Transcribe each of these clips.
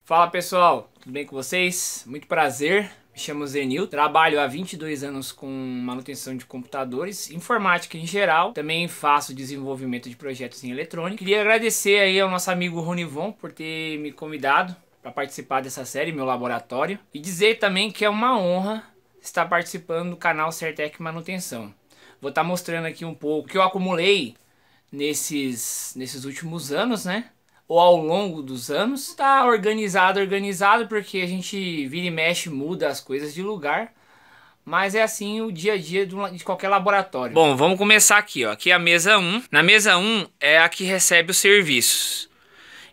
Fala pessoal, tudo bem com vocês? Muito prazer, me chamo Zenil, trabalho há 22 anos com manutenção de computadores, informática em geral, também faço desenvolvimento de projetos em eletrônica. Queria agradecer aí ao nosso amigo Ronivon por ter me convidado para participar dessa série, meu laboratório, e dizer também que é uma honra estar participando do canal Certec Manutenção. Vou estar mostrando aqui um pouco o que eu acumulei nesses últimos anos, né? Ou ao longo dos anos. Tá organizado, porque a gente vira e mexe, muda as coisas de lugar. Mas é assim o dia a dia de qualquer laboratório. Bom, vamos começar aqui, ó. Aqui é a mesa 1. Na mesa 1 é a que recebe os serviços.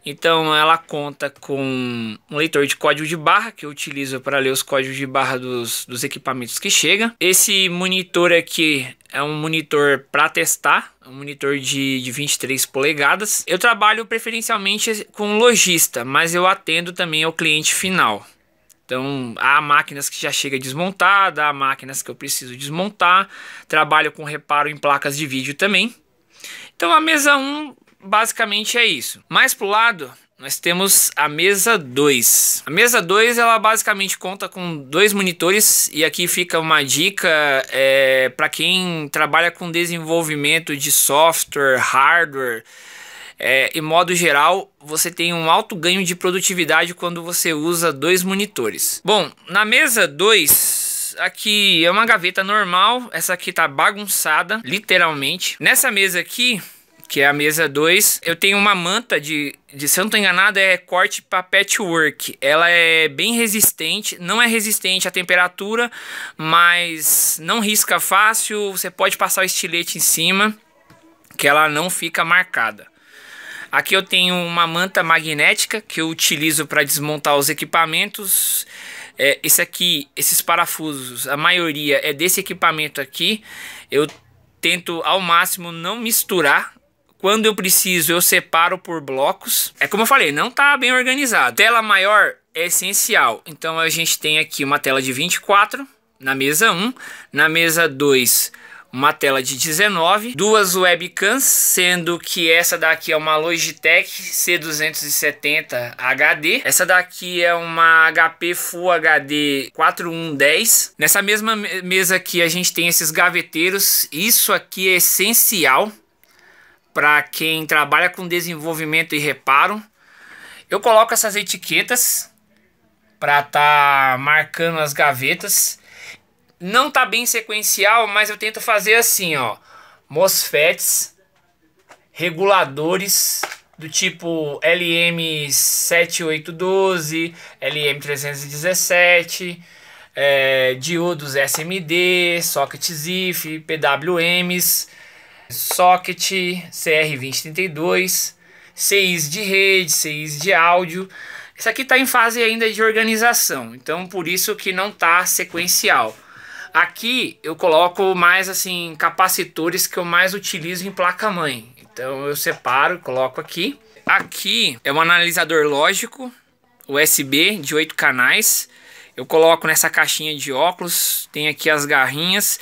Então ela conta com um leitor de código de barra que eu utilizo para ler os códigos de barra dos equipamentos que chegam. Esse monitor aqui é um monitor para testar, um monitor de 23 polegadas. Eu trabalho preferencialmente com lojista, mas eu atendo também ao cliente final. Então há máquinas que já chega desmontada, há máquinas que eu preciso desmontar. Trabalho com reparo em placas de vídeo também. Então a mesa 1 basicamente é isso. Mais pro lado, nós temos a mesa 2. A mesa 2, ela basicamente conta com dois monitores. E aqui fica uma dica para quem trabalha com desenvolvimento de software, hardware. Em modo geral, você tem um alto ganho de produtividade quando você usa dois monitores. Bom, na mesa 2... aqui é uma gaveta normal. Essa aqui tá bagunçada, literalmente. Nessa mesa aqui, que é a mesa 2, eu tenho uma manta se eu não tô enganado, é corte para patchwork. Ela é bem resistente, não é resistente à temperatura, mas não risca fácil. Você pode passar o estilete em cima, que ela não fica marcada. Aqui eu tenho uma manta magnética, que eu utilizo para desmontar os equipamentos. Esses parafusos, a maioria é desse equipamento aqui. Eu tento ao máximo não misturar. Quando eu preciso, eu separo por blocos. É como eu falei, não tá bem organizado. Tela maior é essencial. Então a gente tem aqui uma tela de 24 na mesa 1. Na mesa 2, uma tela de 19. Duas webcams, sendo que essa daqui é uma Logitech C270 HD. Essa daqui é uma HP Full HD 4110. Nessa mesma mesa aqui a gente tem esses gaveteiros. Isso aqui é essencial para quem trabalha com desenvolvimento e reparo. Eu coloco essas etiquetas para estar marcando as gavetas. Não tá bem sequencial, mas eu tento fazer assim, ó. MOSFETs, reguladores do tipo LM7812, LM317, diodos SMD, sockets IF, PWMs, socket CR2032, CIs de rede, CIs de áudio. Isso aqui está em fase ainda de organização, então por isso que não está sequencial. Aqui eu coloco mais assim capacitores que eu mais utilizo em placa-mãe. Então eu separo e coloco aqui. Aqui é um analisador lógico USB de 8 canais. Eu coloco nessa caixinha de óculos, tem aqui as garrinhas.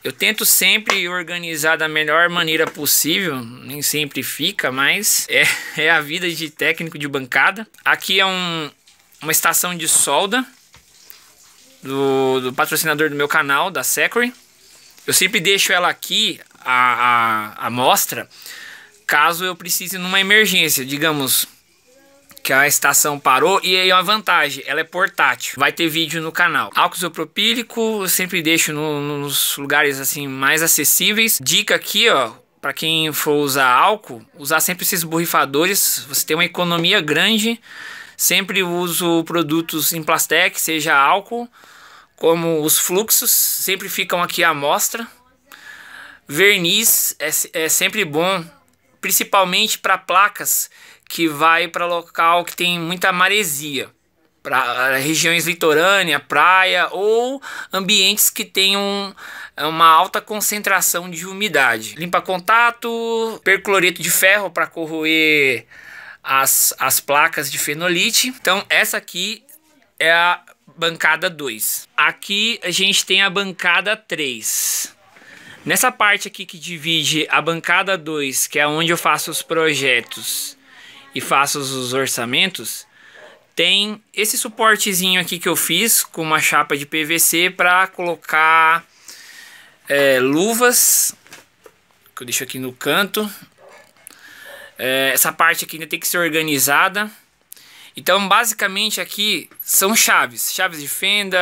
Eu tento sempre organizar da melhor maneira possível, nem sempre fica, mas é a vida de técnico de bancada. Aqui é uma estação de solda do patrocinador do meu canal, da Secury. Eu sempre deixo ela aqui, a mostra, caso eu precise numa emergência, digamos que a estação parou. E aí uma vantagem, ela é portátil, vai ter vídeo no canal. Álcool isopropílico eu sempre deixo nos lugares assim mais acessíveis. Dica aqui, ó, para quem for usar álcool, usar sempre esses borrifadores, você tem uma economia grande. Sempre uso produtos em Plastec, seja álcool, como os fluxos, sempre ficam aqui à mostra. Verniz é sempre bom, principalmente para placas que vai para local que tem muita maresia, para regiões litorâneas, praia ou ambientes que tenham uma alta concentração de umidade. Limpa contato, percloreto de ferro para corroer as placas de fenolite. Então essa aqui é a bancada 2. Aqui a gente tem a bancada 3. Nessa parte aqui que divide a bancada 2, que é onde eu faço os projetos e faço os orçamentos, tem esse suportezinho aqui que eu fiz com uma chapa de PVC para colocar luvas, que eu deixo aqui no canto. Essa parte aqui ainda tem que ser organizada. Então basicamente aqui são chaves de fenda,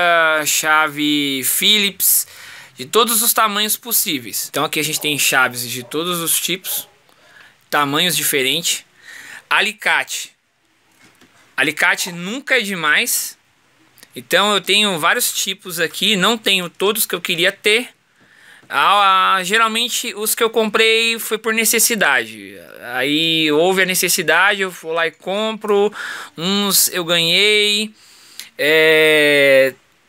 chave Phillips, de todos os tamanhos possíveis. Então aqui a gente tem chaves de todos os tipos, tamanhos diferentes. Alicate nunca é demais. Então eu tenho vários tipos aqui, não tenho todos que eu queria ter. Geralmente os que eu comprei foi por necessidade. Aí houve a necessidade, eu vou lá e compro. Uns eu ganhei.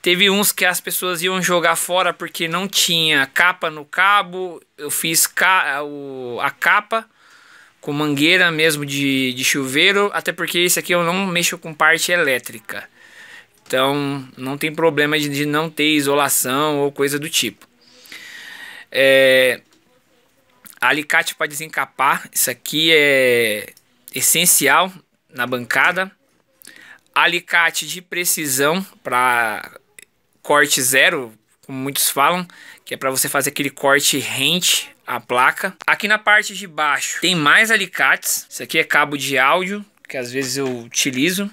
Teve uns que as pessoas iam jogar fora porque não tinha capa no cabo. Eu fiz a capa com mangueira mesmo de chuveiro. Até porque esse aqui eu não mexo com parte elétrica. Então não tem problema de não ter isolação ou coisa do tipo. Alicate para desencapar, isso aqui é essencial na bancada. Alicate de precisão para corte zero, como muitos falam, que é para você fazer aquele corte rente a placa. Aqui na parte de baixo tem mais alicates. Isso aqui é cabo de áudio, que às vezes eu utilizo.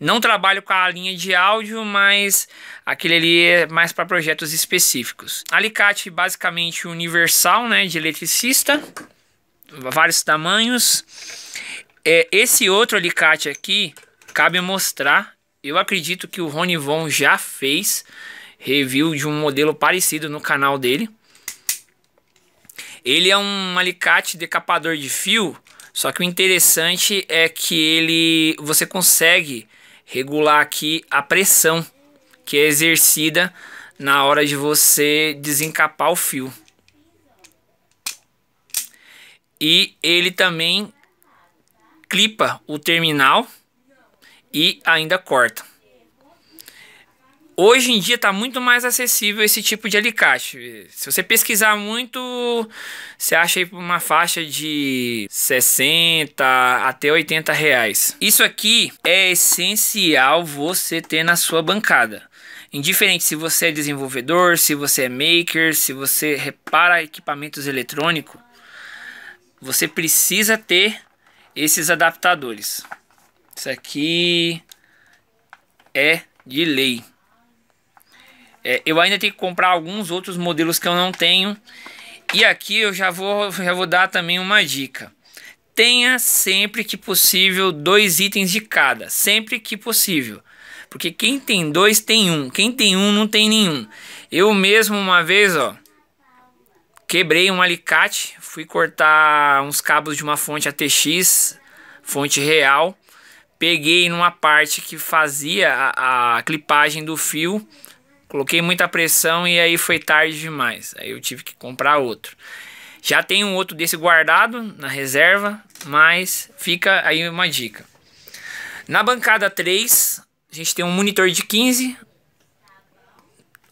Não trabalho com a linha de áudio, mas aquele ali é mais para projetos específicos. Alicate basicamente universal, né, de eletricista, vários tamanhos. Esse outro alicate aqui, cabe mostrar, eu acredito que o Ronivon já fez review de um modelo parecido no canal dele. Ele é um alicate decapador de fio, só que o interessante é que você consegue regular aqui a pressão que é exercida na hora de você desencapar o fio. E ele também clipa o terminal e ainda corta. Hoje em dia está muito mais acessível esse tipo de alicate. Se você pesquisar muito, você acha aí por uma faixa de 60 até 80 reais. Isso aqui é essencial você ter na sua bancada. Indiferente se você é desenvolvedor, se você é maker, se você repara equipamentos eletrônicos, você precisa ter esses adaptadores. Isso aqui é de lei. Eu ainda tenho que comprar alguns outros modelos que eu não tenho. E aqui eu já vou dar também uma dica. Tenha sempre que possível 2 itens de cada. Sempre que possível. Porque quem tem 2 tem 1. Quem tem 1 não tem nenhum. Eu mesmo uma vez, quebrei um alicate. Fui cortar uns cabos de uma fonte ATX. Fonte real. Peguei numa parte que fazia a clipagem do fio. Coloquei muita pressão e aí foi tarde demais. Aí eu tive que comprar outro. Já tem um outro desse guardado na reserva, mas fica aí uma dica. Na bancada 3, a gente tem um monitor de 15.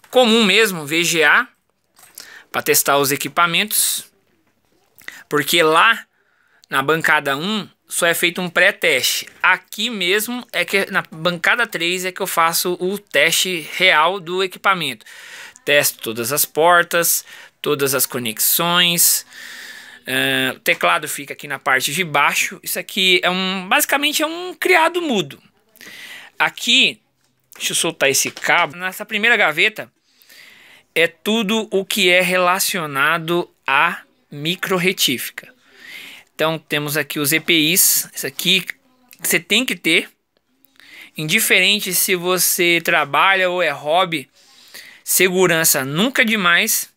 Comum mesmo, VGA. Para testar os equipamentos. Porque lá na bancada 1 só é feito um pré-teste. Aqui mesmo é que na bancada 3 é que eu faço o teste real do equipamento. Testo todas as portas, todas as conexões. O teclado fica aqui na parte de baixo. Isso aqui basicamente é um criado mudo. Aqui, deixa eu soltar esse cabo. Nessa primeira gaveta é tudo o que é relacionado a micro retífica. Então temos aqui os EPIs, isso aqui você tem que ter, indiferente se você trabalha ou é hobby, segurança nunca demais,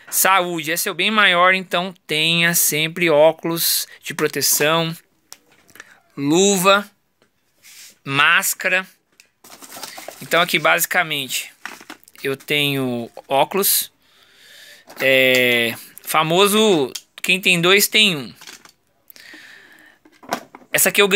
saúde é seu bem maior, então tenha sempre óculos de proteção, luva, máscara. Então aqui basicamente eu tenho óculos, famoso quem tem 2 tem 1. Essa aqui eu